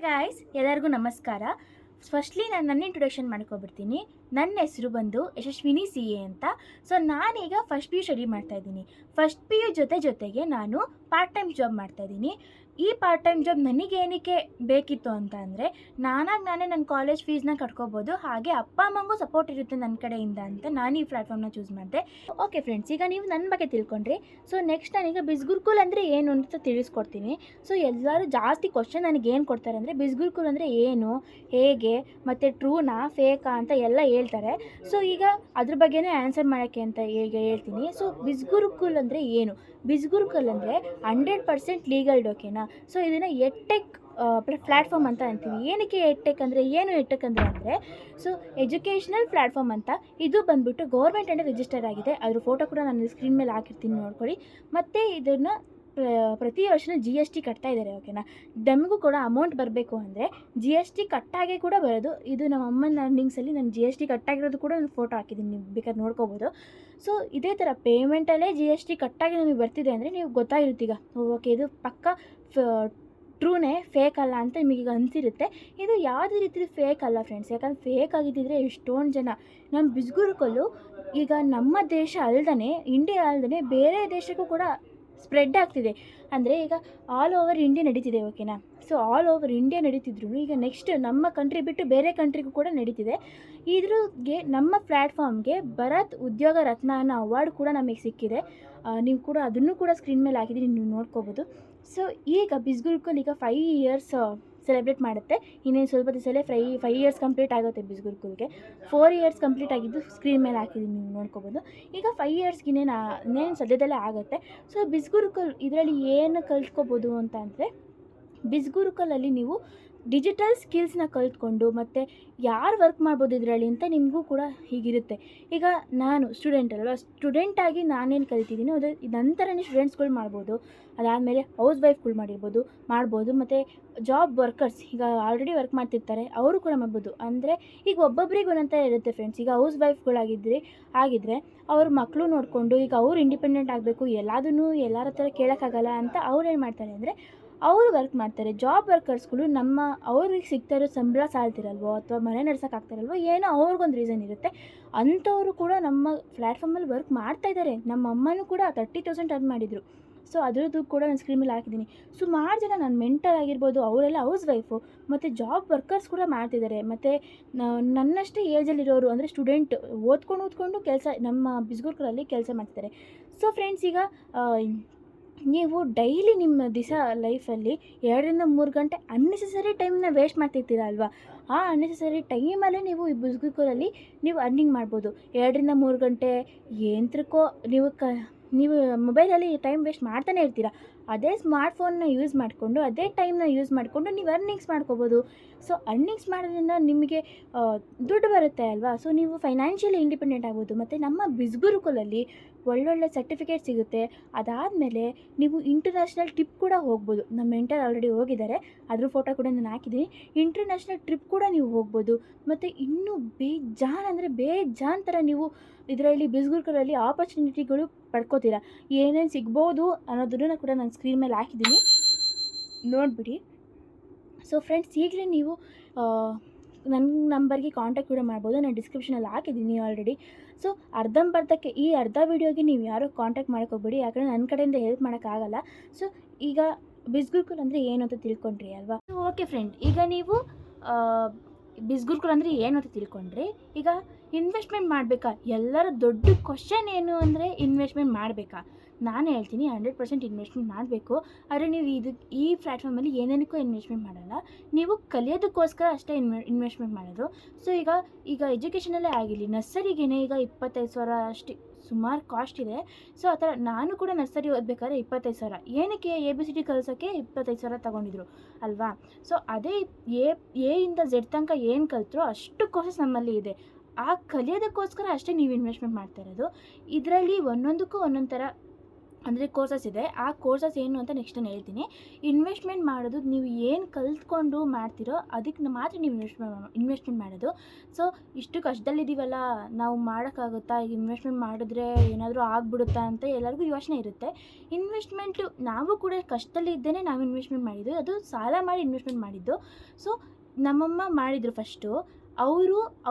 Guys, ಎಲ್ಲರಿಗೂ ನಮಸ್ಕಾರ. Firstly ನಾನು ನನ್ನ ಇಂಟ್ರೊಡಕ್ಷನ್ ಮಾಡ್ಕೊಬಿಡ್ತೀನಿ. ನನ್ನ ಹೆಸರು ಬಂದು ಯಶಸ್ವಿನಿ CA ಅಂತ. ಸೊ ನಾನೀಗ ಫಸ್ಟ್ PU ಸ್ಟಡಿ ಮಾಡ್ತಾಯಿದ್ದೀನಿ. ಫಸ್ಟ್ PU ಜೊತೆಗೆ ನಾನು ಪಾರ್ಟ್ ಟೈಮ್ ಜಾಬ್ ಮಾಡ್ತಾಯಿದ್ದೀನಿ. ಈ ಪಾರ್ಟ್ ಟೈಮ್ ಜಾಬ್ ನನಗೇನಕ್ಕೆ ಬೇಕಿತ್ತು ಅಂತ ಅಂದರೆ, ನಾನೇ ನನ್ನ ಕಾಲೇಜ್ ಫೀಸ್ನ ಕಟ್ಕೋಬೋದು, ಹಾಗೆ ಅಪ್ಪ ಅಮ್ಮಂಗೂ ಸಪೋರ್ಟ್ ಇರುತ್ತೆ ನನ್ನ ಕಡೆಯಿಂದ ಅಂತ ನಾನು ಈ ಪ್ಲ್ಯಾಟ್ಫಾರ್ಮ್ನ ಚೂಸ್ ಮಾಡಿದೆ. ಓಕೆ ಫ್ರೆಂಡ್ಸ್, ಈಗ ನೀವು ನನ್ನ ಬಗ್ಗೆ ತಿಳ್ಕೊಂಡ್ರಿ. ಸೊ ನೆಕ್ಸ್ಟ್ ನಾನೀಗ ಬಿಸ್ಗುರುಕುಲ್ ಅಂದರೆ ಏನು ಅಂತ ತಿಳಿಸ್ಕೊಡ್ತೀನಿ. ಸೊ ಎಲ್ಲರೂ ಜಾಸ್ತಿ ಕ್ವಶನ್ ನನಗೇನು ಕೊಡ್ತಾರೆ ಅಂದರೆ, ಬಿಸ್ಗುರುಕುಲ್ ಅಂದರೆ ಏನು, ಹೇಗೆ, ಮತ್ತು ಟ್ರೂನಾ ಫೇಕಾ ಅಂತ ಎಲ್ಲ ಹೇಳ್ತಾರೆ. ಸೊ ಈಗ ಅದ್ರ ಬಗ್ಗೆನೇ ಆನ್ಸರ್ ಮಾಡೋಕ್ಕೆ ಅಂತ ಈಗ ಹೇಳ್ತೀನಿ. ಸೊ ಬಿಸ್ಗುರುಕುಲ್ ಅಂದರೆ ಏನು? ಬಿಸ್ಗುರುಕುಲ್ ಅಂದರೆ 100% ಲೀಗಲ್, ಓಕೆನಾ? ಸೊ ಇದನ್ನು ಎಡ್ಟೆಕ್ ಪ್ಲ್ಯಾಟ್ಫಾರ್ಮ್ ಅಂತ ಅಂತೀವಿ. ಏನಕ್ಕೆ ಎಡ್ಟೆಕ್ ಅಂದರೆ ಏನು? ಎಡ್ಟೆಕ್ ಅಂದರೆ ಸೊ ಎಜುಕೇಷನಲ್ ಪ್ಲ್ಯಾಟ್ಫಾರ್ಮ್ ಅಂತ. ಇದು ಬಂದ್ಬಿಟ್ಟು ಗೌರ್ಮೆಂಟ್ ಅಂಡರ್ ರಿಜಿಸ್ಟರ್ ಆಗಿದೆ. ಅದ್ರ ಫೋಟೋ ಕೂಡ ನಾನು ಸ್ಕ್ರೀನ್ ಮೇಲೆ ಹಾಕಿರ್ತೀನಿ, ನೋಡ್ಕೊಳ್ಳಿ. ಮತ್ತು ಇದನ್ನು ಪ್ರತಿ ವರ್ಷ GST ಕಟ್ತಾ ಇದ್ದಾರೆ, ಓಕೆನಾ? ನಮಗೂ ಕೂಡ ಅಮೌಂಟ್ ಬರಬೇಕು ಅಂದರೆ GST ಕಟ್ಟಾಗೆ ಕೂಡ ಬರೋದು. ಇದು ನಮ್ಮ ಅಮ್ಮನ ಅರ್ನಿಂಗ್ಸಲ್ಲಿ ನಾನು GST ಕಟ್ಟಾಗಿರೋದು ಕೂಡ ನಾನು ಫೋಟೋ ಹಾಕಿದ್ದೀನಿ, ನೀವು ಬೇಕಾದ್ರೆ ನೋಡ್ಕೋಬೋದು. ಸೊ ಇದೇ ಥರ ಪೇಮೆಂಟಲ್ಲೇ GST ಕಟ್ಟಾಗಿ ನಮಗೆ ಬರ್ತಿದೆ ಅಂದರೆ ನೀವು ಗೊತ್ತಾಗಿರುತ್ತೀಗ, ಓಕೆ ಇದು ಪಕ್ಕ ಟ್ರೂನೇ, ಫೇಕ್ ಅಲ್ಲ ಅಂತ ನಿಮಗೀಗ ಅನಿಸಿರುತ್ತೆ. ಇದು ಯಾವುದೇ ರೀತಿ ಫೇಕ್ ಅಲ್ಲ ಫ್ರೆಂಡ್ಸ್. ಯಾಕಂದರೆ ಫೇಕ್ ಆಗಿದ್ದಿದ್ರೆ ಎಷ್ಟೊಂದು ಜನ ನಮ್ಮ ಬಿಸ್ಗುರುಕಲ್ಲು ಈಗ ನಮ್ಮ ದೇಶ ಅಲ್ದೇ, ಇಂಡಿಯಾ ಅಲ್ದೇ ಬೇರೆ ದೇಶಕ್ಕೂ ಕೂಡ ಸ್ಪ್ರೆಡ್ ಆಗ್ತಿದೆ. ಅಂದರೆ ಈಗ ಆಲ್ ಓವರ್ ಇಂಡಿಯಾ ನಡೀತಿದೆ, ಓಕೆನಾ? ಸೊ ಆಲ್ ಓವರ್ ಇಂಡಿಯಾ ನಡೀತಿದ್ರು ಈಗ ನೆಕ್ಸ್ಟ್ ನಮ್ಮ ಕಂಟ್ರಿ ಬಿಟ್ಟು ಬೇರೆ ಕಂಟ್ರಿಗೂ ಕೂಡ ನಡೀತಿದೆ. ಇದ್ರಿಗೆ ನಮ್ಮ ಪ್ಲ್ಯಾಟ್ಫಾರ್ಮ್ಗೆ ಭರತ್ ಉದ್ಯೋಗ ರತ್ನ ಅನ್ನೋ ಅವಾರ್ಡ್ ಕೂಡ ನಮಗೆ ಸಿಕ್ಕಿದೆ. ನೀವು ಕೂಡ ಅದನ್ನು ಕೂಡ ಸ್ಕ್ರೀನ್ ಮೇಲೆ ಹಾಕಿದ್ದೀನಿ, ನೀವು ನೋಡ್ಕೋಬೋದು. ಸೊ ಈಗ ಬಿಸ್ಗುರುಕುಲ್ ಈಗ 5 ಇಯರ್ಸ್ ಸೆಲೆಬ್ರೇಟ್ ಮಾಡುತ್ತೆ. ಇನ್ನೇನು ಸ್ವಲ್ಪ ದಿವಸಲ್ಲೇ 5 ಇಯರ್ಸ್ ಕಂಪ್ಲೀಟ್ ಆಗುತ್ತೆ ಬಿಸ್ಗುರುಕುಲ್ಗೆ. 4 ಇಯರ್ಸ್ ಕಂಪ್ಲೀಟ್ ಆಗಿದ್ದು ಸ್ಕ್ರೀನ್ ಮೇಲೆ ಹಾಕಿದ್ದೀನಿ, ನೀವು ನೋಡ್ಕೋಬೋದು. ಈಗ 5 ಇಯರ್ಸ್ಗೆ ಇನ್ನೇನು ಸದ್ಯದಲ್ಲೇ ಆಗುತ್ತೆ. ಸೊ ಬಿಸ್ಗುರುಕುಲ್ ಇದರಲ್ಲಿ ಏನು ಕಲ್ತ್ಕೋಬೋದು ಅಂತ ಅಂದರೆ, ಬಿಸ್ಗುರುಕಲಲ್ಲಿ ನೀವು ಡಿಜಿಟಲ್ ಸ್ಕಿಲ್ಸ್ನ ಕಲ್ತ್ಕೊಂಡು ಮತ್ತು ಯಾರು ವರ್ಕ್ ಮಾಡ್ಬೋದು ಇದರಲ್ಲಿ ಅಂತ ನಿಮಗೂ ಕೂಡ ಹೀಗಿರುತ್ತೆ. ಈಗ ನಾನು ಸ್ಟೂಡೆಂಟ್ ಅಲ್ವಾ, ಸ್ಟೂಡೆಂಟಾಗಿ ನಾನೇನು ಕಲಿತಿದ್ದೀನಿ ಅದು ನಂತರನೇ ಸ್ಟೂಡೆಂಟ್ಸ್ಗಳು ಮಾಡ್ಬೋದು. ಅದಾದಮೇಲೆ ಹೌಸ್ ವೈಫ್ಗಳು ಮಾಡ್ಬೋದು ಮತ್ತು ಜಾಬ್ ವರ್ಕರ್ಸ್ ಈಗ ಆಲ್ರೆಡಿ ವರ್ಕ್ ಮಾಡ್ತಿರ್ತಾರೆ, ಅವರು ಕೂಡ ಮಾಡ್ಬೋದು. ಅಂದರೆ ಈಗ ಒಬ್ಬೊಬ್ರಿಗೆ ಒಂದಂತ ಇರುತ್ತೆ ಫ್ರೆಂಡ್ಸ್. ಈಗ ಹೌಸ್ ವೈಫ್ಗಳಾಗಿದ್ದರೆ ಅವ್ರ ಮಕ್ಕಳು ನೋಡಿಕೊಂಡು ಈಗ ಅವ್ರು ಇಂಡಿಪೆಂಡೆಂಟ್ ಆಗಬೇಕು, ಎಲ್ಲದನ್ನೂ ಎಲ್ಲರ ಹತ್ರ ಕೇಳೋಕ್ಕಾಗಲ್ಲ ಅಂತ ಅವ್ರು ಏನು ಮಾಡ್ತಾರೆ ಅಂದರೆ ಅವರು ವರ್ಕ್ ಮಾಡ್ತಾರೆ. ಜಾಬ್ ವರ್ಕರ್ಸ್ಗಳು ಅವ್ರಿಗೆ ಸಿಗ್ತಾ ಇರೋ ಸಂಬಳ ಸಾಲ್ತಿರಲ್ವೋ ಅಥವಾ ಮನೆ ನಡ್ಸೋಕ್ಕಾಗ್ತಾರಲ್ವೋ, ಏನೋ ಅವ್ರಿಗೊಂದು ರೀಸನ್ ಇರುತ್ತೆ. ಅಂಥವರು ಕೂಡ ನಮ್ಮ ಪ್ಲ್ಯಾಟ್ಫಾರ್ಮಲ್ಲಿ ವರ್ಕ್ ಮಾಡ್ತಾಯಿದ್ದಾರೆ. ನಮ್ಮ ಅಮ್ಮನೂ ಕೂಡ 30,000 ಅರ್ನ್ ಮಾಡಿದರು. ಸೊ ಅದರದ್ದು ಕೂಡ ನಾನು ಸ್ಕ್ರೀನ್ ಮೇಲೆ ಹಾಕಿದ್ದೀನಿ. ಸುಮಾರು ಜನ ನನ್ನ ಮೆಂಟರ್ ಆಗಿರ್ಬೋದು, ಅವರೆಲ್ಲ ಹೌಸ್ ವೈಫು ಮತ್ತು ಜಾಬ್ ವರ್ಕರ್ಸ್ ಕೂಡ ಮಾಡ್ತಿದ್ದಾರೆ. ಮತ್ತು ನನ್ನಷ್ಟೇ ಏಜಲ್ಲಿರೋರು ಅಂದರೆ ಸ್ಟೂಡೆಂಟ್ ಓದ್ಕೊಂಡು ಕೆಲಸ ನಮ್ಮ ಬಿಸ್ಗುರುಕಲಲ್ಲಿ ಕೆಲಸ ಮಾಡ್ತಿದ್ದಾರೆ. ಸೊ ಫ್ರೆಂಡ್ಸ್, ಈಗ ನೀವು ಡೈಲಿ ನಿಮ್ಮ ಲೈಫಲ್ಲಿ 2-3 ಗಂಟೆ ಅನ್ನೆಸೆಸರಿ ಟೈಮ್ನ ವೇಸ್ಟ್ ಮಾಡ್ತಿರ್ತೀರ ಅಲ್ವಾ? ಆ ಅನ್ನೆಸೆಸರಿ ಟೈಮಲ್ಲೇ ನೀವು ಈ ಬಿಸ್ಗುರುಕಲಲ್ಲಿ ನೀವು ಅರ್ನಿಂಗ್ ಮಾಡ್ಬೋದು. 2-3 ಗಂಟೆ ಯಂತ್ರಕ್ಕೋ ನೀವು ಮೊಬೈಲಲ್ಲಿ ಟೈಮ್ ವೇಸ್ಟ್ ಮಾಡ್ತಾನೆ ಇರ್ತೀರ. ಅದೇ ಸ್ಮಾರ್ಟ್ಫೋನ್ನ ಯೂಸ್ ಮಾಡಿಕೊಂಡು, ಅದೇ ಟೈಮ್ನ ಯೂಸ್ ಮಾಡಿಕೊಂಡು ನೀವು ಅರ್ನಿಂಗ್ಸ್ ಮಾಡ್ಕೋಬೋದು. ಸೊ ಅರ್ನಿಂಗ್ಸ್ ಮಾಡೋದ್ರಿಂದ ನಿಮಗೆ ದುಡ್ಡು ಬರುತ್ತೆ ಅಲ್ವಾ? ಸೊ ನೀವು ಫೈನಾನ್ಷಿಯಲಿ ಇಂಡಿಪೆಂಡೆಂಟ್ ಆಗ್ಬೋದು. ಮತ್ತು ನಮ್ಮ ಬಿಸ್ಗುರುಕಲಲ್ಲಿ ಒಳ್ಳೊಳ್ಳೆ ಸರ್ಟಿಫಿಕೇಟ್ ಸಿಗುತ್ತೆ. ಅದಾದಮೇಲೆ ನೀವು ಇಂಟರ್ನ್ಯಾಷನಲ್ ಟ್ರಿಪ್ ಕೂಡ ಹೋಗ್ಬೋದು. ನಮ್ಮ ಮೆಂಟರ್ ಆಲ್ರೆಡಿ ಹೋಗಿದ್ದಾರೆ, ಅದ್ರ ಫೋಟೋ ಕೂಡ ನಾನು ಹಾಕಿದ್ದೀನಿ. ಇಂಟರ್ನ್ಯಾಷನಲ್ ಟ್ರಿಪ್ ಕೂಡ ನೀವು ಹೋಗ್ಬೋದು. ಮತ್ತು ಇನ್ನೂ ಬೇಜಾನ್ ಥರ ನೀವು ಇದರಲ್ಲಿ ಬಿಸ್ಗುರುಕಲಲ್ಲಿ ಆಪರ್ಚುನಿಟಿಗಳು ಪಡ್ಕೋತೀರ. ಏನೇನು ಸಿಗ್ಬೋದು ಅನ್ನೋದನ್ನು ಕೂಡ ನಾನು ಸ್ಕ್ರೀನ್ ಮೇಲೆ ಹಾಕಿದ್ದೀನಿ, ನೋಡಿಬಿಡಿ. ಸೊ ಫ್ರೆಂಡ್ಸ್, ಈಗಲೇ ನೀವು ನನ್ನ ನಂಬರ್ಗೆ ಕಾಂಟ್ಯಾಕ್ಟ್ ಕೂಡ ಮಾಡ್ಬೋದು. ನಾನು ಡಿಸ್ಕ್ರಿಪ್ಷನಲ್ಲಿ ಹಾಕಿದ್ದೀನಿ ಆಲ್ರೆಡಿ. ಸೊ ಅರ್ಧಂಬರ್ಧಕ್ಕೆ ಈ ಅರ್ಧ ವೀಡಿಯೋಗೆ ನೀವು ಯಾರೂ ಕಾಂಟ್ಯಾಕ್ಟ್ ಮಾಡೋಕ್ಕೋಗ್ಬೇಡಿ, ಯಾಕಂದರೆ ನನ್ನ ಕಡೆಯಿಂದ ಹೆಲ್ಪ್ ಮಾಡೋಕ್ಕಾಗಲ್ಲ. ಸೊ ಈಗ ಬಿಸ್ಗುರುಕುಲ್ ಅಂದರೆ ಏನು ಅಂತ ತಿಳ್ಕೊಂಡ್ರಿ ಅಲ್ವಾ? ಓಕೆ ಫ್ರೆಂಡ್, ಈಗ ನೀವು ಬಿಸ್ಗುರುಕುಲ್ ಅಂದರೆ ಏನು ಅಂತ ತಿಳ್ಕೊಂಡ್ರಿ. ಈಗ ಇನ್ವೆಸ್ಟ್ಮೆಂಟ್ ಮಾಡಬೇಕಾ? ಎಲ್ಲರ ದೊಡ್ಡ ಕ್ವಶನ್ ಏನು ಅಂದರೆ ಇನ್ವೆಸ್ಟ್ಮೆಂಟ್ ಮಾಡಬೇಕಾ? ನಾನು ಹೇಳ್ತೀನಿ 100% ಇನ್ವೆಸ್ಟ್ಮೆಂಟ್ ಮಾಡಬೇಕು. ಆದರೆ ನೀವು ಈ ಪ್ಲ್ಯಾಟ್ಫಾರ್ಮಲ್ಲಿ ಏನೇನಕ್ಕೂ ಇನ್ವೆಸ್ಟ್ಮೆಂಟ್ ಮಾಡಲ್ಲ, ನೀವು ಕಲಿಯೋದಕ್ಕೋಸ್ಕರ ಅಷ್ಟೇ ಇನ್ವೆಸ್ಟ್ಮೆಂಟ್ ಮಾಡೋದು. ಸೊ ಈಗ ಎಜುಕೇಷನಲ್ಲೇ ಆಗಿರಲಿ, ನರ್ಸರಿಗೇ ಈಗ 25,000 ಅಷ್ಟು ಸುಮಾರು ಕಾಸ್ಟ್ ಇದೆ. ಸೊ ಆ ಥರ ನಾನು ಕೂಡ ನರ್ಸರಿ ಓದಬೇಕಾದ್ರೆ 25,000 ಏನಕ್ಕೆ ABCD ಕಲಿಸೋಕ್ಕೆ 25,000 ತೊಗೊಂಡಿದ್ರು ಅಲ್ವಾ? ಸೊ ಅದೇ ಎ ಇಂದ Z ತನಕ ಏನು ಕಲಿತ್ರೋ ಅಷ್ಟು ಕೋರ್ಸಸ್ ನಮ್ಮಲ್ಲಿ ಇದೆ. ಆ ಕಲಿಯೋದಕ್ಕೋಸ್ಕರ ಅಷ್ಟೇ ನೀವು ಇನ್ವೆಸ್ಟ್ಮೆಂಟ್ ಮಾಡ್ತಾ ಇರೋದು. ಇದರಲ್ಲಿ ಒಂದೊಂದಕ್ಕೂ ಒಂದೊಂದು ಥರ ಅಂದರೆ ಕೋರ್ಸಸ್ ಇದೆ. ಆ ಕೋರ್ಸಸ್ ಏನು ಅಂತ ನೆಕ್ಸ್ಟ್ ನಾನು ಹೇಳ್ತೀನಿ. ಇನ್ವೆಸ್ಟ್ಮೆಂಟ್ ಮಾಡೋದು ನೀವು ಏನು ಕಲ್ತ್ಕೊಂಡು ಮಾಡ್ತೀರೋ ಅದಕ್ಕೆ ಮಾತ್ರ ನೀವು ಇನ್ವೆಸ್ಟ್ಮೆಂಟ್ ಮಾಡೋದು. ಸೊ ಇಷ್ಟು ಕಷ್ಟದಲ್ಲಿದ್ದೀವಲ್ಲ, ನಾವು ಮಾಡೋಕ್ಕಾಗುತ್ತಾ, ಈಗ ಇನ್ವೆಸ್ಟ್ಮೆಂಟ್ ಮಾಡಿದ್ರೆ ಏನಾದರೂ ಆಗ್ಬಿಡುತ್ತಾ ಅಂತ ಎಲ್ಲರಿಗೂ ಯೋಚನೆ ಇರುತ್ತೆ. ಇನ್ವೆಸ್ಟ್ಮೆಂಟು ನಾವು ಕೂಡ ಕಷ್ಟದಲ್ಲಿದ್ದೇನೆ ನಾವು ಇನ್ವೆಸ್ಟ್ಮೆಂಟ್ ಮಾಡಿದ್ದು, ಅದು ಸಾಲ ಮಾಡಿ ಇನ್ವೆಸ್ಟ್ಮೆಂಟ್ ಮಾಡಿದ್ದು. ಸೊ ನಮ್ಮಮ್ಮ ಮಾಡಿದರು ಫಸ್ಟು.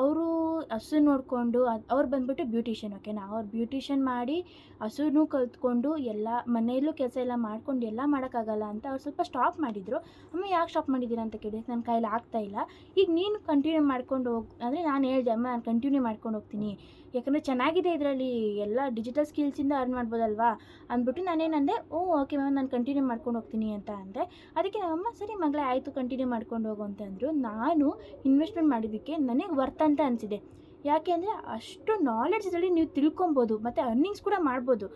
ಅವರು ಹಸು ನೋಡಿಕೊಂಡು ಅವ್ರು ಬಂದುಬಿಟ್ಟು ಬ್ಯೂಟಿಷಿಯನ್, ಓಕೆನಾ. ಅವ್ರು ಬ್ಯೂಟಿಷಿಯನ್ ಮಾಡಿ ಹಸುನೂ ಕಲ್ತ್ಕೊಂಡು ಎಲ್ಲ ಮನೆಯಲ್ಲೂ ಕೆಲಸ ಎಲ್ಲ ಮಾಡ್ಕೊಂಡು ಎಲ್ಲ ಮಾಡೋಕ್ಕಾಗಲ್ಲ ಅಂತ ಅವ್ರು ಸ್ವಲ್ಪ ಸ್ಟಾಪ್ ಮಾಡಿದರು. ಅಮ್ಮ ಯಾಕೆ ಸ್ಟಾಪ್ ಮಾಡಿದ್ದೀರಾ ಅಂತ ಕೇಳಿದ್ರೆ, ನನ್ನ ಕೈಯಲ್ಲಿ ಆಗ್ತಾಯಿಲ್ಲ, ಈಗ ನೀನು ಕಂಟಿನ್ಯೂ ಮಾಡ್ಕೊಂಡು ಹೋಗಿ ಅಂದರೆ ನಾನು ಹೇಳಿದೆ, ಅಮ್ಮ ನಾನು ಕಂಟಿನ್ಯೂ ಮಾಡ್ಕೊಂಡು ಹೋಗ್ತೀನಿ, ಯಾಕಂದರೆ ಚೆನ್ನಾಗಿದೆ ಇದರಲ್ಲಿ ಎಲ್ಲ ಡಿಜಿಟಲ್ ಸ್ಕಿಲ್ಸಿಂದ ಅರ್ನ್ ಮಾಡ್ಬೋದಲ್ವಾ ಅಂದ್ಬಿಟ್ಟು ನಾನೇನಂದೆ, ಓಕೆ ಮ್ಯಾಮ್ ನಾನು ಕಂಟಿನ್ಯೂ ಮಾಡ್ಕೊಂಡು ಹೋಗ್ತೀನಿ ಅಂತ ಅಂದೆ. ಅದಕ್ಕೆ ನಮ್ಮಮ್ಮ ಸರಿ ಮಗಳೇ ಆಯಿತು ಕಂಟಿನ್ಯೂ ಮಾಡ್ಕೊಂಡು ಹೋಗು ಅಂತಂದರು. ನಾನು ಇನ್ವೆಸ್ಟ್ಮೆಂಟ್ ಮಾಡಿದ್ದಕ್ಕೆ ನನಗೆ ವರ್ತ್ ಅಂತ ಅನಿಸಿದೆ. ಯಾಕೆ ಅಂದರೆ ಅಷ್ಟು ನಾಲೆಡ್ಜ್ ಇದರಲ್ಲಿ ನೀವು ತಿಳ್ಕೊಬೋದು ಮತ್ತು ಅರ್ನಿಂಗ್ಸ್ ಕೂಡ ಮಾಡ್ಬೋದು.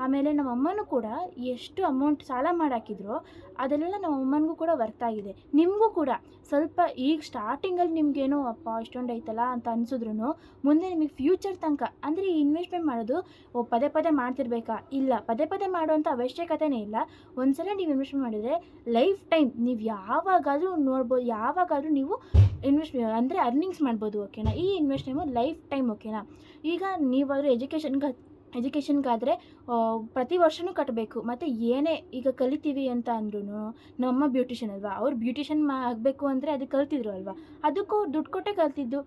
ಆಮೇಲೆ ನಮ್ಮ ಅಮ್ಮನೂ ಕೂಡ ಎಷ್ಟು ಅಮೌಂಟ್ ಸಾಲ ಮಾಡಾಕಿದ್ರು ಅದೆಲ್ಲ ನಮ್ಮ ಅಮ್ಮನಿಗೂ ಕೂಡ ವರ್ತ್ ಆಗಿದೆ. ನಿಮಗೂ ಕೂಡ ಸ್ವಲ್ಪ ಈಗ ಸ್ಟಾರ್ಟಿಂಗಲ್ಲಿ ನಿಮಗೇನೋ ಅಪ್ಪ ಇಷ್ಟೊಂದು ಐತಲ್ಲ ಅಂತ ಅನಿಸಿದ್ರು ಮುಂದೆ ನಿಮಗೆ ಫ್ಯೂಚರ್ ತನಕ ಅಂದರೆ ಈ ಇನ್ವೆಸ್ಟ್ಮೆಂಟ್ ಮಾಡೋದು ಪದೇ ಪದೇ ಮಾಡ್ತಿರ್ಬೇಕಾ? ಇಲ್ಲ, ಪದೇ ಪದೇ ಮಾಡುವಂಥ ಅವಶ್ಯಕತೆಯೇ ಇಲ್ಲ. ಒಂದು ಸಲ ನೀವು ಇನ್ವೆಸ್ಟ್ಮೆಂಟ್ ಮಾಡಿದರೆ ಲೈಫ್ ಟೈಮ್ ನೀವು ಯಾವಾಗಾದರೂ ನೋಡ್ಬೋದು, ಯಾವಾಗಾದರೂ ನೀವು ಅಂದರೆ ಅರ್ನಿಂಗ್ಸ್ ಮಾಡ್ಬೋದು, ಓಕೆನಾ. ಈ ಇನ್ವೆಸ್ಟ್ಮೆಂಟ್ ಲೈಫ್ ಟೈಮ್, ಓಕೆನಾ. ಈಗ ನೀವಾದರೂ ಎಜುಕೇಷನ್ಗಾದರೆ ಪ್ರತಿ ವರ್ಷವೂ ಕಟ್ಟಬೇಕು. ಮತ್ತು ಏನೇ ಈಗ ಕಲಿತೀವಿ ಅಂತ ಅಂದ್ರೂ ನಮ್ಮಮ್ಮ ಬ್ಯೂಟಿಷಿಯನ್ ಅಲ್ವಾ, ಅವ್ರು ಬ್ಯೂಟಿಷಿಯನ್ ಆಗಬೇಕು ಅಂದರೆ ಅದಕ್ಕೆ ಕಲ್ತಿದ್ರು ಅಲ್ವಾ, ಅದಕ್ಕೂ ದುಡ್ಡು ಕೊಟ್ಟೆ ಕಲ್ತಿದ್ದು.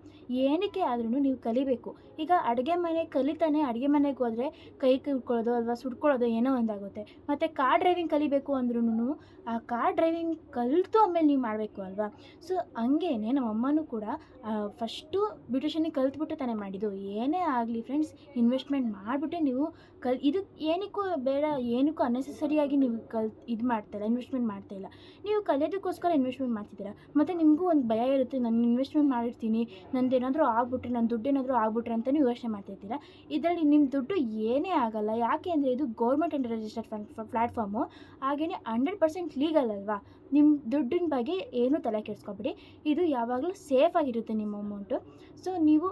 ಏನಕ್ಕೆ ಆದ್ರೂ ನೀವು ಕಲಿಬೇಕು. ಈಗ ಅಡುಗೆ ಮನೆ ಕಲಿತಾನೆ ಅಡುಗೆ ಮನೆಗೆ ಹೋದರೆ ಕೈ ಕುಟ್ಕೊಳ್ಳೋದು ಅಲ್ವಾ, ಸುಟ್ಕೊಳ್ಳೋದು ಏನೋ ಒಂದಾಗುತ್ತೆ. ಮತ್ತು ಕಾರ್ ಡ್ರೈವಿಂಗ್ ಕಲಿಬೇಕು ಅಂದ್ರೂ ಆ ಕಾರ್ ಡ್ರೈವಿಂಗ್ ಕಲಿತು ಆಮೇಲೆ ನೀವು ಮಾಡಬೇಕು ಅಲ್ವಾ. ಸೊ ಹಂಗೇನೆ ನಮ್ಮ ಅಮ್ಮನೂ ಕೂಡ ಫಸ್ಟು ಬ್ಯೂಟಿಷಿಯನಿಗೆ ಕಲ್ತ್ಬಿಟ್ಟು ತಾನೇ ಮಾಡಿದ್ದು. ಏನೇ ಆಗಲಿ ಫ್ರೆಂಡ್ಸ್, ಇನ್ವೆಸ್ಟ್ಮೆಂಟ್ ಮಾಡಿಬಿಟ್ಟು ನೀವು ಇದು ಏನಕ್ಕೂ ಬೇಡ, ಏನಕ್ಕೂ ಅನ್ನೆಸೆಸರಿಯಾಗಿ ನೀವು ಇದು ಮಾಡ್ತಾಯಿಲ್ಲ, ಇನ್ವೆಸ್ಟ್ಮೆಂಟ್ ಮಾಡ್ತಾಯಿಲ್ಲ. ನೀವು ಕಲಿಯೋದಕ್ಕೋಸ್ಕರ ಇನ್ವೆಸ್ಟ್ಮೆಂಟ್ ಮಾಡ್ತಿದ್ದೀರಾ. ಮತ್ತು ನಿಮಗೂ ಒಂದು ಭಯ ಇರುತ್ತೆ, ನಾನು ಇನ್ವೆಸ್ಟ್ಮೆಂಟ್ ಮಾಡಿರ್ತೀನಿ, ನಂದೇನಾದರೂ ಆಗ್ಬಿಟ್ರೆ, ನನ್ನ ದುಡ್ಡೇನಾದರೂ ಆಗ್ಬಿಟ್ರೆ ಅಂತ ನೀವು ಯೋಚನೆ ಮಾಡ್ತಿರ್ತೀರ. ಇದರಲ್ಲಿ ನಿಮ್ಮ ದುಡ್ಡು ಏನೇ ಆಗಲ್ಲ. ಯಾಕೆ ಅಂದರೆ ಇದು ಗೌರ್ಮೆಂಟ್ ಅಂಡ್ ರಿಜಿಸ್ಟರ್ಡ್ ಪ್ಲ್ಯಾಟ್ಫಾರ್ಮು, ಹಾಗೆಯೇ 100% ಲೀಗಲ್ ಅಲ್ವಾ. ನಿಮ್ಮ ದುಡ್ಡಿನ ಬಗ್ಗೆ ಏನೂ ತಲೆ ಕೆಡಿಸ್ಕೊಬೇಡಿ. ಇದು ಯಾವಾಗಲೂ ಸೇಫಾಗಿರುತ್ತೆ ನಿಮ್ಮ ಅಮೌಂಟು. ಸೊ ನೀವು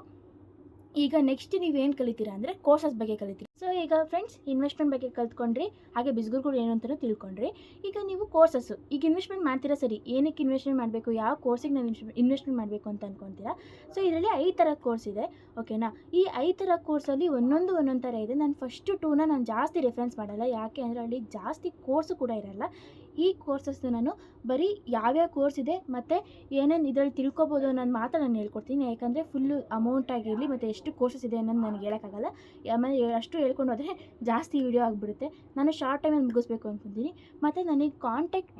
ಈಗ ನೆಕ್ಸ್ಟ್ ನೀವೇನು ಕಲಿತೀರಾ ಅಂದರೆ ಕೋರ್ಸಸ್ ಬಗ್ಗೆ ಕಲಿತೀರಿ. ಸೊ ಈಗ ಫ್ರೆಂಡ್ಸ್ ಇನ್ವೆಸ್ಟ್ಮೆಂಟ್ ಬಗ್ಗೆ ಕಲ್ತ್ಕೊಂಡ್ರಿ, ಹಾಗೆ ಬಿಸ್ನೆಸ್ಗಳು ಏನು ಅಂತಲೂ ತಿಳ್ಕೊಂಡ್ರಿ. ಈಗ ನೀವು ಕೋರ್ಸಸ್ಸು ಈಗ ಇನ್ವೆಸ್ಟ್ಮೆಂಟ್ ಮಾಡ್ತೀರಾ, ಸರಿ, ಏನಕ್ಕೆ ಇನ್ವೆಸ್ಟ್ಮೆಂಟ್ ಮಾಡಬೇಕು, ಯಾವ ಕೋರ್ಸಿಗೆ ನಾವು ಇನ್ವೆಸ್ಟ್ಮೆಂಟ್ ಮಾಡಬೇಕು ಅಂತ ಅಂದ್ಕೊತೀರಾ. ಸೊ ಇದರಲ್ಲಿ 5 ಥರ ಕೋರ್ಸ್ ಇದೆ, ಓಕೆನಾ. ಈ 5 ಥರ ಕೋರ್ಸಲ್ಲಿ ಒಂದೊಂದು ಥರ ಇದೆ. ನಾನು ಫಸ್ಟು 2ನ ನಾನು ಜಾಸ್ತಿ ರೆಫರೆನ್ಸ್ ಮಾಡಲ್ಲ, ಯಾಕೆ ಅಂದರೆ ಅಲ್ಲಿ ಜಾಸ್ತಿ ಕೋರ್ಸು ಕೂಡ ಇರಲ್ಲ. ಈ ಕೋರ್ಸಸ್ನ ನಾನು ಬರೀ ಯಾವ್ಯಾವ ಕೋರ್ಸ್ ಇದೆ ಮತ್ತು ಏನೇನು ಇದರಲ್ಲಿ ತಿಳ್ಕೊಬೋದು ಅನ್ನೋದು ಮಾತ್ರ ನಾನು ಹೇಳ್ಕೊಡ್ತೀನಿ. ಯಾಕಂದರೆ ಫುಲ್ಲು ಅಮೌಂಟ್ ಆಗಿರಲಿ ಮತ್ತು ಎಷ್ಟು ಕೋರ್ಸಸ್ ಇದೆ ಅನ್ನೋದು ನನಗೆ ಹೇಳೋಕ್ಕಾಗಲ್ಲ. ಆಮೇಲೆ ಅಷ್ಟು ಹೇಳ್ಕೊಂಡು ಹೋದರೆ ಜಾಸ್ತಿ ವೀಡಿಯೋ ಆಗಿಬಿಡುತ್ತೆ. ನಾನು ಶಾರ್ಟ್ ಟೈಮಲ್ಲಿ ಮುಗಿಸ್ಬೇಕು ಅಂದ್ಕೊತೀನಿ. ಮತ್ತು ನನಗೆ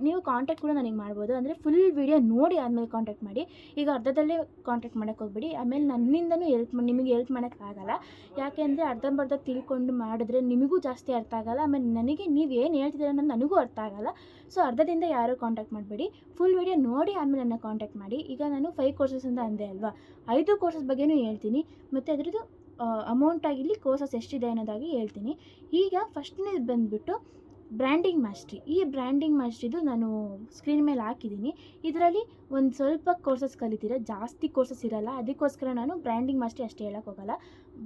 ನೀವು ಕಾಂಟ್ಯಾಕ್ಟ್ ಕೂಡ ನನಗೆ ಮಾಡ್ಬೋದು. ಅಂದರೆ ಫುಲ್ ವೀಡಿಯೋ ನೋಡಿ ಆದಮೇಲೆ ಕಾಂಟ್ಯಾಕ್ಟ್ ಮಾಡಿ. ಈಗ ಅರ್ಧದಲ್ಲೇ ಕಾಂಟ್ಯಾಕ್ಟ್ ಮಾಡೋಕ್ಕೆ ಹೋಗ್ಬೇಡಿ. ಆಮೇಲೆ ನನ್ನಿಂದನೂ ನಿಮಗೆ ಹೆಲ್ಪ್ ಮಾಡೋಕ್ಕಾಗಲ್ಲ. ಯಾಕೆ ಅಂದರೆ ಅರ್ಧಂಬರ್ಧ ತಿಳ್ಕೊಂಡು ಮಾಡಿದ್ರೆ ನಿಮಗೂ ಜಾಸ್ತಿ ಅರ್ಥ ಆಗಲ್ಲ. ಆಮೇಲೆ ನನಗೆ ನೀವು ಏನು ಹೇಳ್ತಿದ್ದೀರ ಅನ್ನೋದು ನನಗೂ ಅರ್ಥ ಆಗಲ್ಲ. ಸೊ ಅರ್ಧದಿಂದ ಯಾರೂ ಕಾಂಟ್ಯಾಕ್ಟ್ ಮಾಡಬೇಡಿ, ಫುಲ್ ವೀಡಿಯೋ ನೋಡಿ ಆಮೇಲೆ ನನ್ನ ಕಾಂಟ್ಯಾಕ್ಟ್ ಮಾಡಿ. ಈಗ ನಾನು 5 ಕೋರ್ಸಸ್ ಅಂತ ಅಂದೆ ಅಲ್ವಾ, 5 ಕೋರ್ಸಸ್ ಬಗ್ಗೆಯೂ ಹೇಳ್ತೀನಿ. ಮತ್ತು ಅದರದ್ದು ಅಮೌಂಟ್ ಆಗಿರಲಿ, ಕೋರ್ಸಸ್ ಎಷ್ಟಿದೆ ಅನ್ನೋದಾಗಿ ಹೇಳ್ತೀನಿ. ಈಗ ಫಸ್ಟ್ನೇದು ಬಂದುಬಿಟ್ಟು ಬ್ರ್ಯಾಂಡಿಂಗ್ ಮಾಸ್ಟ್ರಿ. ಈ ಬ್ರ್ಯಾಂಡಿಂಗ್ ಮಾಸ್ಟ್ರಿದು ನಾನು ಸ್ಕ್ರೀನ್ ಮೇಲೆ ಹಾಕಿದ್ದೀನಿ. ಇದರಲ್ಲಿ ಒಂದು ಸ್ವಲ್ಪ ಕೋರ್ಸಸ್ ಕಲಿತೀರ, ಜಾಸ್ತಿ ಕೋರ್ಸಸ್ ಇರಲ್ಲ. ಅದಕ್ಕೋಸ್ಕರ ನಾನು ಬ್ರ್ಯಾಂಡಿಂಗ್ ಮಾಸ್ಟ್ರಿ ಅಷ್ಟೇ ಹೇಳೋಕ್ಕೋಗಲ್ಲ.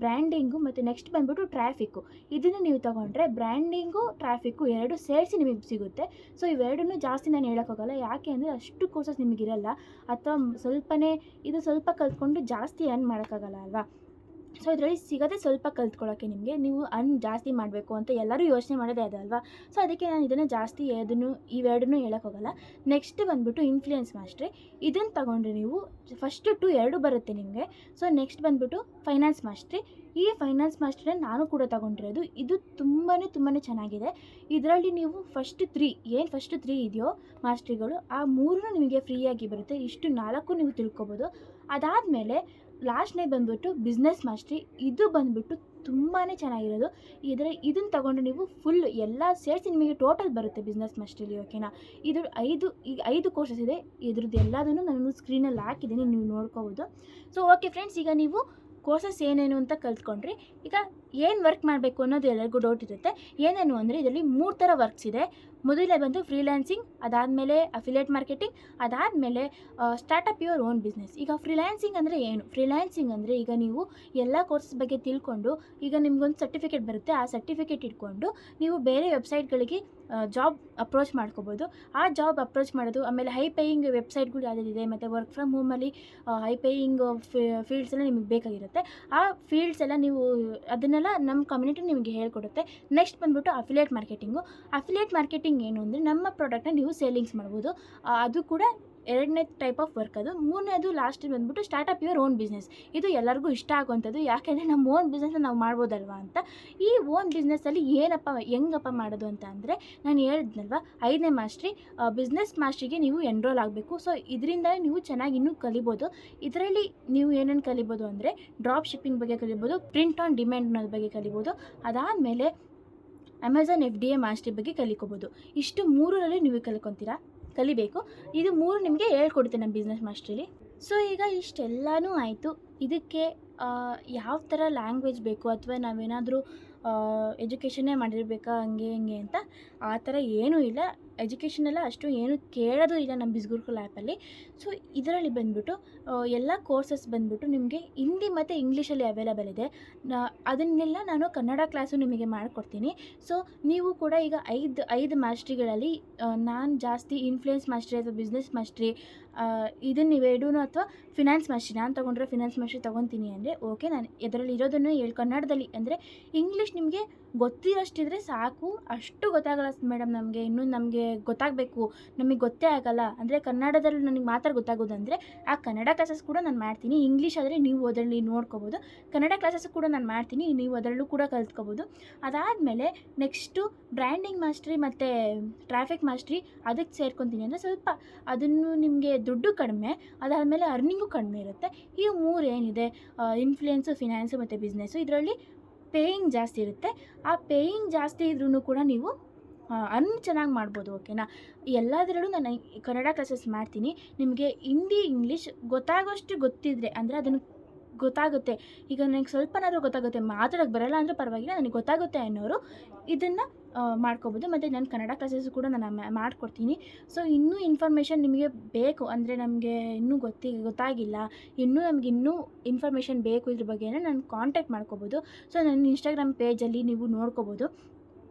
ಬ್ರ್ಯಾಂಡಿಂಗು ಮತ್ತು ನೆಕ್ಸ್ಟ್ ಬಂದುಬಿಟ್ಟು ಟ್ರಾಫಿಕ್ಕು. ಇದನ್ನು ನೀವು ತೊಗೊಂಡ್ರೆ ಬ್ರ್ಯಾಂಡಿಂಗು ಟ್ರಾಫಿಕ್ಕು 2 ಸೇರಿಸಿ ನಿಮಗೆ ಸಿಗುತ್ತೆ. ಸೊ ಇವೆರಡನ್ನೂ ಜಾಸ್ತಿ ನಾನು ಹೇಳೋಕ್ಕೋಗಲ್ಲ. ಯಾಕೆ ಅಂದರೆ ಅಷ್ಟು ಕೋರ್ಸಸ್ ನಿಮಗಿರಲ್ಲ, ಅಥವಾ ಇದು ಸ್ವಲ್ಪ ಕಲ್ತ್ಕೊಂಡು ಜಾಸ್ತಿ ಅರ್ನ್ ಮಾಡೋಕ್ಕಾಗಲ್ಲ ಅಲ್ವಾ. ಸೊ ಇದರಲ್ಲಿ ಸಿಗೋದೇ ಸ್ವಲ್ಪ ಕಲ್ತ್ಕೊಳ್ಳೋಕ್ಕೆ ನಿಮಗೆ. ನೀವು ಜಾಸ್ತಿ ಮಾಡಬೇಕು ಅಂತ ಎಲ್ಲರೂ ಯೋಚನೆ ಮಾಡೋದೇ ಅದಲ್ವಾ. ಸೊ ಅದಕ್ಕೆ ನಾನು ಇದನ್ನು ಜಾಸ್ತಿ ಇವೆರಡನ್ನೂ ಹೇಳೋಕ್ಕೋಗಲ್ಲ. ನೆಕ್ಸ್ಟ್ ಬಂದುಬಿಟ್ಟು ಇನ್ಫ್ಲೂಯೆನ್ಸ್ ಮಾಸ್ಟ್ರಿ. ಇದನ್ನು ತಗೊಂಡ್ರೆ ನೀವು ಫಸ್ಟು 2 ಬರುತ್ತೆ ನಿಮಗೆ. ಸೊ ನೆಕ್ಸ್ಟ್ ಬಂದುಬಿಟ್ಟು ಫೈನಾನ್ಸ್ ಮಾಸ್ಟ್ರಿ. ಈ ಫೈನಾನ್ಸ್ ಮಾಸ್ಟ್ರಿನ ನಾನು ಕೂಡ ತಗೊಂಡಿರೋದು. ಇದು ತುಂಬಾ ಚೆನ್ನಾಗಿದೆ. ಇದರಲ್ಲಿ ನೀವು ಫಸ್ಟ್ 3 ಇದೆಯೋ ಮಾಸ್ಟ್ರಿಗಳು, ಆ 3 ನಿಮಗೆ ಫ್ರೀಯಾಗಿ ಬರುತ್ತೆ. ಇಷ್ಟು 4 ನೀವು ತಿಳ್ಕೊಬೋದು. ಅದಾದಮೇಲೆ ಲಾಸ್ಟ್ನೇ ಬಂದುಬಿಟ್ಟು ಬಿಸ್ನೆಸ್ ಮಾಸ್ಟ್ರಿ. ಇದು ಬಂದುಬಿಟ್ಟು ತುಂಬಾ ಚೆನ್ನಾಗಿರೋದು. ಇದನ್ನು ತಗೊಂಡು ನೀವು ಫುಲ್ ಎಲ್ಲ ಸೇರಿಸಿ ನಿಮಗೆ ಟೋಟಲ್ ಬರುತ್ತೆ ಬಿಸ್ನೆಸ್ ಮಾಸ್ಟ್ರಿಲಿ, ಓಕೆನಾ. ಇದು 5 ಕೋರ್ಸಸ್ ಇದೆ. ಇದ್ರದ್ದು ಎಲ್ಲದನ್ನು ನಾನು ಸ್ಕ್ರೀನಲ್ಲಿ ಹಾಕಿದ್ದೀನಿ, ನೀವು ನೋಡ್ಕೋಬೋದು. ಸೊ ಓಕೆ ಫ್ರೆಂಡ್ಸ್, ಈಗ ನೀವು ಕೋರ್ಸಸ್ ಏನೇನು ಅಂತ ಕಲ್ತ್ಕೊಂಡ್ರಿ. ಈಗ ಏನು ವರ್ಕ್ ಮಾಡಬೇಕು ಅನ್ನೋದು ಎಲ್ಲರಿಗೂ ಡೌಟ್ ಇರುತ್ತೆ. ಏನೇನು ಅಂದರೆ ಇದರಲ್ಲಿ 3 ಥರ ವರ್ಕ್ಸ್ ಇದೆ. ಮೊದಲೇ ಬಂದು ಫ್ರೀಲ್ಯಾನ್ಸಿಂಗ್, ಅದಾದಮೇಲೆ ಅಫಿಲಿಯೇಟ್ ಮಾರ್ಕೆಟಿಂಗ್, ಅದಾದಮೇಲೆ ಸ್ಟಾರ್ಟಪ್ ಯುವರ್ ಓನ್ ಬಿಸ್ನೆಸ್. ಈಗ ಫ್ರೀಲ್ಯಾನ್ಸಿಂಗ್ ಅಂದರೆ ಏನು? ಫ್ರೀಲ್ಯಾನ್ಸಿಂಗ್ ಅಂದರೆ ಈಗ ನೀವು ಎಲ್ಲ ಕೋರ್ಸಸ್ ಬಗ್ಗೆ ತಿಳ್ಕೊಂಡು, ಈಗ ನಿಮ್ಗೊಂದು ಸರ್ಟಿಫಿಕೇಟ್ ಬರುತ್ತೆ. ಆ ಸರ್ಟಿಫಿಕೇಟ್ ಇಟ್ಕೊಂಡು ನೀವು ಬೇರೆ ವೆಬ್ಸೈಟ್ಗಳಿಗೆ ಜಾಬ್ ಅಪ್ರೋಚ್ ಮಾಡ್ಕೋಬೋದು. ಆ ಜಾಬ್ ಅಪ್ರೋಚ್ ಮಾಡೋದು, ಆಮೇಲೆ ಹೈ ಪೇಯಿಂಗ್ ವೆಬ್ಸೈಟ್ಗಳು ಯಾವುದಿದೆ, ಮತ್ತು ವರ್ಕ್ ಫ್ರಮ್ ಹೋಮಲ್ಲಿ ಹೈ ಪೇಯಿಂಗ್ ಫೀಲ್ಡ್ಸ್ ಎಲ್ಲ ನಿಮಗೆ ಬೇಕಾಗಿರುತ್ತೆ. ಆ ಫೀಲ್ಡ್ಸ್ ಎಲ್ಲ ನೀವು ಅದನ್ನೆಲ್ಲ ನಮ್ಮ ಕಮ್ಯುನಿಟಿ ನಿಮಗೆ ಹೇಳ್ಕೊಡುತ್ತೆ. ನೆಕ್ಸ್ಟ್ ಬಂದುಬಿಟ್ಟು ಅಫಿಲಿಯೇಟ್ ಮಾರ್ಕೆಟಿಂಗು. ಅಫಿಲಿಯೇಟ್ ಮಾರ್ಕೆಟಿಂಗ್ ಏನು ಅಂದರೆ ನಮ್ಮ ಪ್ರಾಡಕ್ಟ್ನ ನೀವು ಸೇಲಿಂಗ್ಸ್ ಮಾಡ್ಬೋದು. ಅದು ಕೂಡ 2ನೇ ಟೈಪ್ ಆಫ್ ವರ್ಕ್ ಅದು. 3ನೇದು ಲಾಸ್ಟ್ ಬಂದುಬಿಟ್ಟು ಸ್ಟಾರ್ಟಪ್ ಯುವರ್ ಓನ್ ಬಿಸ್ನೆಸ್. ಇದು ಎಲ್ಲರಿಗೂ ಇಷ್ಟ ಆಗುವಂಥದ್ದು. ಯಾಕೆಂದರೆ ನಮ್ಮ ಓನ್ ಬಿಸ್ನೆಸ್ನ ನಾವು ಮಾಡ್ಬೋದಲ್ವಾ ಅಂತ. ಈ ಓನ್ ಬಿಸ್ನೆಸ್ಸಲ್ಲಿ ಹೆಂಗಪ್ಪ ಮಾಡೋದು ಅಂತ ಅಂದರೆ, ನಾನು ಹೇಳಿದ್ನಲ್ವ 5ನೇ ಮಾಸ್ಟ್ರಿ, ಬಿಸ್ನೆಸ್ ಮಾಸ್ಟ್ರಿಗೆ ನೀವು ಎನ್ರೋಲ್ ಆಗಬೇಕು. ಸೊ ಇದರಿಂದ ನೀವು ಚೆನ್ನಾಗಿ ಇನ್ನೂ ಕಲಿಬೋದು. ಇದರಲ್ಲಿ ನೀವು ಏನೇನು ಕಲಿಬೋದು ಅಂದರೆ, ಡ್ರಾಪ್ ಶಿಪ್ಪಿಂಗ್ ಬಗ್ಗೆ ಕಲಿಬೋದು, ಪ್ರಿಂಟ್ ಆನ್ ಡಿಮ್ಯಾಂಡ್ ಅನ್ನೋದ್ರ ಬಗ್ಗೆ ಕಲಿಬೋದು, ಅದಾದಮೇಲೆ ಅಮೆಝಾನ್ FDA ಮಾಸ್ಟ್ರಿ ಬಗ್ಗೆ ಕಲಿಕೋಬೋದು. ಇಷ್ಟು 3ರಲ್ಲಿ ನೀವು ಕಲಿಬೇಕು. ಇದು 3 ನಿಮಗೆ ಹೇಳ್ಕೊಡುತ್ತೆ ನಮ್ಮ ಬಿಸ್ನೆಸ್ ಮಾಸ್ಟ್ರಿಲಿ. ಸೊ ಈಗ ಇಷ್ಟೆಲ್ಲನೂ ಆಯಿತು. ಇದಕ್ಕೆ ಯಾವ ಥರ ಲ್ಯಾಂಗ್ವೇಜ್ ಬೇಕು, ಅಥವಾ ನಾವೇನಾದರೂ ಎಜುಕೇಷನ್ನೇ ಮಾಡಿರಬೇಕಾ ಹಂಗೆ ಹಿಂಗೆ ಅಂತ ಆ ಥರ ಏನೂ ಇಲ್ಲ. ಎಜುಕೇಷನೆಲ್ಲ ಅಷ್ಟು ಏನು ಕೇಳೋದು ಇಲ್ಲ ನಮ್ಮ ಬಿಸ್ಗುರುಕುಲ್ ಆ್ಯಪಲ್ಲಿ. ಸೊ ಇದರಲ್ಲಿ ಬಂದುಬಿಟ್ಟು ಎಲ್ಲ ಕೋರ್ಸಸ್ ಬಂದುಬಿಟ್ಟು ನಿಮಗೆ ಹಿಂದಿ ಮತ್ತು ಇಂಗ್ಲೀಷಲ್ಲಿ ಅವೈಲೇಬಲ್ ಇದೆ. ಅದನ್ನೆಲ್ಲ ನಾನು ಕನ್ನಡ ಕ್ಲಾಸು ನಿಮಗೆ ಮಾಡಿಕೊಡ್ತೀನಿ. ಸೊ ನೀವು ಕೂಡ ಈಗ 5 ಮಾಸ್ಟ್ರಿಗಳಲ್ಲಿ ನಾನು ಜಾಸ್ತಿ ಇನ್ಫ್ಲುಯೆನ್ಸ್ ಮಾಸ್ಟ್ರಿ ಅಥವಾ ಬಿಸ್ನೆಸ್ ಮಾಸ್ಟ್ರಿ ಇದನ್ನು ನೀವೆರಡೂ, ಅಥವಾ ಫಿನಾನ್ಸ್ ಮಾಸ್ಟ್ರಿ, ನಾನು ತೊಗೊಂಡ್ರೆ ಫಿನಾನ್ಸ್ ಮಾಸ್ಟ್ರಿ ತೊಗೊತೀನಿ ಅಂದರೆ ಓಕೆ. ನಾನು ಇದರಲ್ಲಿ ಇರೋದನ್ನು ಕನ್ನಡದಲ್ಲಿ ಅಂದರೆ ಇಂಗ್ಲೀಷ್ ನಿಮಗೆ ಗೊತ್ತಿರೋಷ್ಟಿದ್ರೆ ಸಾಕು. ಅಷ್ಟು ಗೊತ್ತಾಗಲ್ಲ ಮೇಡಮ್ ನಮಗೆ, ಇನ್ನೂ ನಮಗೆ ಗೊತ್ತಾಗಬೇಕು, ನಮಗೆ ಗೊತ್ತೇ ಆಗಲ್ಲ ಅಂದರೆ ಕನ್ನಡದಲ್ಲಿ ನನಗೆ ಮಾತ್ರ ಗೊತ್ತಾಗೋದಂದರೆ ಆ ಕನ್ನಡ ಕ್ಲಾಸಸ್ ಕೂಡ ನಾನು ಮಾಡ್ತೀನಿ. ಇಂಗ್ಲೀಷ್ ಆದರೆ ನೀವು ಅದರಲ್ಲಿ ನೋಡ್ಕೋಬೋದು. ಕನ್ನಡ ಕ್ಲಾಸಸ್ ಕೂಡ ನಾನು ಮಾಡ್ತೀನಿ, ನೀವು ಅದರಲ್ಲೂ ಕೂಡ ಕಲ್ತ್ಕೋಬೋದು. ಅದಾದಮೇಲೆ ನೆಕ್ಸ್ಟು ಬ್ರ್ಯಾಂಡಿಂಗ್ ಮಾಸ್ಟ್ರಿ ಮತ್ತು ಟ್ರಾಫಿಕ್ ಮಾಸ್ಟ್ರಿ ಅದಕ್ಕೆ ಸೇರ್ಕೊತೀನಿ. ಅಂದರೆ ಸ್ವಲ್ಪ ಅದನ್ನು ನಿಮಗೆ ದುಡ್ಡು ಕಡಿಮೆ, ಅದಾದಮೇಲೆ ಅರ್ನಿಂಗು ಕಡಿಮೆ ಇರುತ್ತೆ. ಈ 3 ಏನಿದೆ, ಇನ್ಫ್ಲುಯೆನ್ಸು, ಫಿನಾನ್ಸು ಮತ್ತು ಬಿಸ್ನೆಸ್ಸು, ಇದರಲ್ಲಿ ಪೇಯಿಂಗ್ ಜಾಸ್ತಿ ಇರುತ್ತೆ. ಆ ಪೇಯಿಂಗ್ ಜಾಸ್ತಿ ಇದ್ರೂ ಕೂಡ ನೀವು ಅರ್ನ್ ಚೆನ್ನಾಗಿ ಮಾಡ್ಬೋದು. ಓಕೆನಾ? ಎಲ್ಲದರಲ್ಲೂ ನಾನು ಕನ್ನಡ ಕ್ಲಾಸಸ್ ಮಾಡ್ತೀನಿ. ನಿಮಗೆ ಹಿಂದಿ ಇಂಗ್ಲೀಷ್ ಗೊತ್ತಾಗೋಷ್ಟು ಗೊತ್ತಿದ್ದರೆ ಅಂದರೆ ಅದನ್ನು ಗೊತ್ತಾಗುತ್ತೆ. ಈಗ ನನಗೆ ಸ್ವಲ್ಪನಾದರೂ ಗೊತ್ತಾಗುತ್ತೆ, ಮಾತಾಡೋಕ್ಕೆ ಬರೋಲ್ಲ ಅಂದರೆ ಪರವಾಗಿಲ್ಲ, ನನಗೆ ಗೊತ್ತಾಗುತ್ತೆ ಅನ್ನೋರು ಇದನ್ನು ಮಾಡ್ಕೋಬೋದು. ಮತ್ತು ನಾನು ಕನ್ನಡ ಕ್ಲಾಸಸ್ಸು ಕೂಡ ನಾನು ಮಾಡಿಕೊಡ್ತೀನಿ. ಸೊ ಇನ್ನೂ ಇನ್ಫಾರ್ಮೇಷನ್ ನಿಮಗೆ ಬೇಕು ಅಂದರೆ, ನಮಗೆ ಇನ್ನೂ ಗೊತ್ತಾಗಿಲ್ಲ, ನಮಗೆ ಇನ್ನೂ ಇನ್ಫಾರ್ಮೇಷನ್ ಬೇಕು ಇದ್ರ ಬಗ್ಗೆ ನಾನು ಕಾಂಟ್ಯಾಕ್ಟ್ ಮಾಡ್ಕೋಬೋದು. ಸೊ ನನ್ನ ಇನ್ಸ್ಟಾಗ್ರಾಮ್ ಪೇಜಲ್ಲಿ ನೀವು ನೋಡ್ಕೋಬೋದು.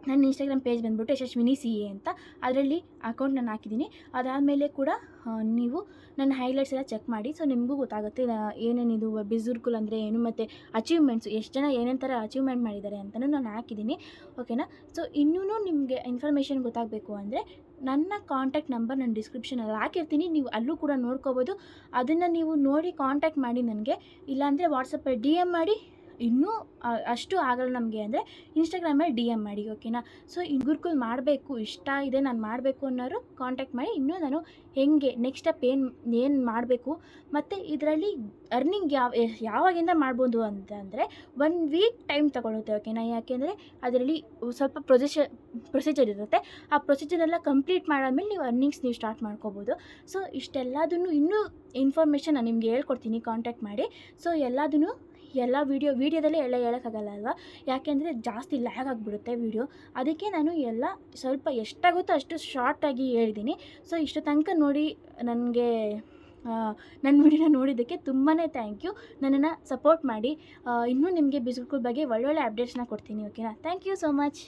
ನನ್ನ ಇನ್ಸ್ಟಾಗ್ರಾಮ್ ಪೇಜ್ ಬಂದುಬಿಟ್ಟು ಯಶಸ್ವಿನಿ CA ಅಂತ. ಅದರಲ್ಲಿ ಅಕೌಂಟ್ ನಾನು ಹಾಕಿದ್ದೀನಿ. ಅದಾದಮೇಲೆ ಕೂಡ ನೀವು ನನ್ನ ಹೈಲೈಟ್ಸ್ ಎಲ್ಲ ಚೆಕ್ ಮಾಡಿ. ಸೊ ನಿಮಗೂ ಗೊತ್ತಾಗುತ್ತೆ ಏನೇನಿದು ಬಿಸ್ಗುರುಕುಲ್ ಅಂದರೆ ಏನು, ಮತ್ತು ಅಚೀವ್ಮೆಂಟ್ಸು ಎಷ್ಟು ಜನ ಏನೇನು ಥರ ಅಚೀವ್ಮೆಂಟ್ ಮಾಡಿದ್ದಾರೆ ಅಂತಲೂ ನಾನು ಹಾಕಿದ್ದೀನಿ. ಓಕೆನಾ? ಸೊ ಇನ್ನೂ ನಿಮಗೆ ಇನ್ಫಾರ್ಮೇಷನ್ ಗೊತ್ತಾಗಬೇಕು ಅಂದರೆ ನನ್ನ ಕಾಂಟ್ಯಾಕ್ಟ್ ನಂಬರ್ ನಾನು ಡಿಸ್ಕ್ರಿಪ್ಷನಲ್ಲಿ ಹಾಕಿರ್ತೀನಿ, ನೀವು ಅಲ್ಲೂ ಕೂಡ ನೋಡ್ಕೋಬೋದು. ಅದನ್ನು ನೀವು ನೋಡಿ ಕಾಂಟ್ಯಾಕ್ಟ್ ಮಾಡಿ ನನಗೆ. ಇಲ್ಲಾಂದರೆ ವಾಟ್ಸಪ್ಪಲ್ಲಿ DM ಮಾಡಿ. ಇನ್ನೂ ಅಷ್ಟು ಆಗಲ್ಲ ನಮಗೆ ಅಂದರೆ ಇನ್ಸ್ಟಾಗ್ರಾಮಲ್ಲಿ DM ಮಾಡಿ. ಓಕೆನಾ? ಸೊ ಈ ಗುರುಕುಲ್ ಮಾಡಬೇಕು, ಇಷ್ಟ ಇದೆ ನಾನು ಮಾಡಬೇಕು ಅನ್ನೋರು ಕಾಂಟ್ಯಾಕ್ಟ್ ಮಾಡಿ. ಇನ್ನೂ ನಾನು ಹೆಂಗೆ ನೆಕ್ಸ್ಟ್ ಸ್ಟೆಪ್ ಏನು ಮಾಡಬೇಕು, ಮತ್ತು ಇದರಲ್ಲಿ ಅರ್ನಿಂಗ್ ಯಾವಾಗಿಂದ ಮಾಡ್ಬೋದು ಅಂತ ಅಂದರೆ 1 ವೀಕ್ ಟೈಮ್ ತೊಗೊಳುತ್ತೆ. ಓಕೆನಾ? ಯಾಕೆಂದರೆ ಅದರಲ್ಲಿ ಸ್ವಲ್ಪ ಪ್ರೊಸೀಜರ್ ಇರುತ್ತೆ. ಆ ಪ್ರೊಸೀಜರೆಲ್ಲ ಕಂಪ್ಲೀಟ್ ಮಾಡಾದ್ಮೇಲೆ ನೀವು ಅರ್ನಿಂಗ್ಸ್ ನೀವು ಸ್ಟಾರ್ಟ್ ಮಾಡ್ಕೋಬೋದು. ಸೊ ಇಷ್ಟೆಲ್ಲದನ್ನು ಇನ್ನೂ ಇನ್ಫಾರ್ಮೇಷನ್ ನಾನು ನಿಮಗೆ ಹೇಳ್ಕೊಡ್ತೀನಿ, ಕಾಂಟ್ಯಾಕ್ಟ್ ಮಾಡಿ. ಸೊ ಎಲ್ಲ ವೀಡಿಯೋದಲ್ಲೇ ಎಲ್ಲ ಹೇಳೋಕ್ಕಾಗಲ್ಲ ಅಲ್ವಾ, ಯಾಕೆಂದರೆ ಜಾಸ್ತಿ ಲ್ಯಾಗ್ ಆಗಿಬಿಡುತ್ತೆ ವೀಡಿಯೋ. ಅದಕ್ಕೆ ನಾನು ಎಲ್ಲ ಸ್ವಲ್ಪ ಎಷ್ಟಾಗುತ್ತೋ ಅಷ್ಟು ಶಾರ್ಟಾಗಿ ಹೇಳಿದ್ದೀನಿ. ಸೊ ಇಷ್ಟು ತನಕ ನೋಡಿ ನನಗೆ ನನ್ನ ವಿಡಿಯೋನ ನೋಡಿದ್ದಕ್ಕೆ ತುಂಬಾ ಥ್ಯಾಂಕ್ ಯು. ನನ್ನನ್ನು ಸಪೋರ್ಟ್ ಮಾಡಿ. ಇನ್ನೂ ನಿಮಗೆ ಬಿಸ್ಗುರುಕುಲ್ ಬಗ್ಗೆ ಒಳ್ಳೊಳ್ಳೆ ಅಪ್ಡೇಟ್ಸ್ನ ಕೊಡ್ತೀನಿ. ಓಕೆನಾ? Thank you so much.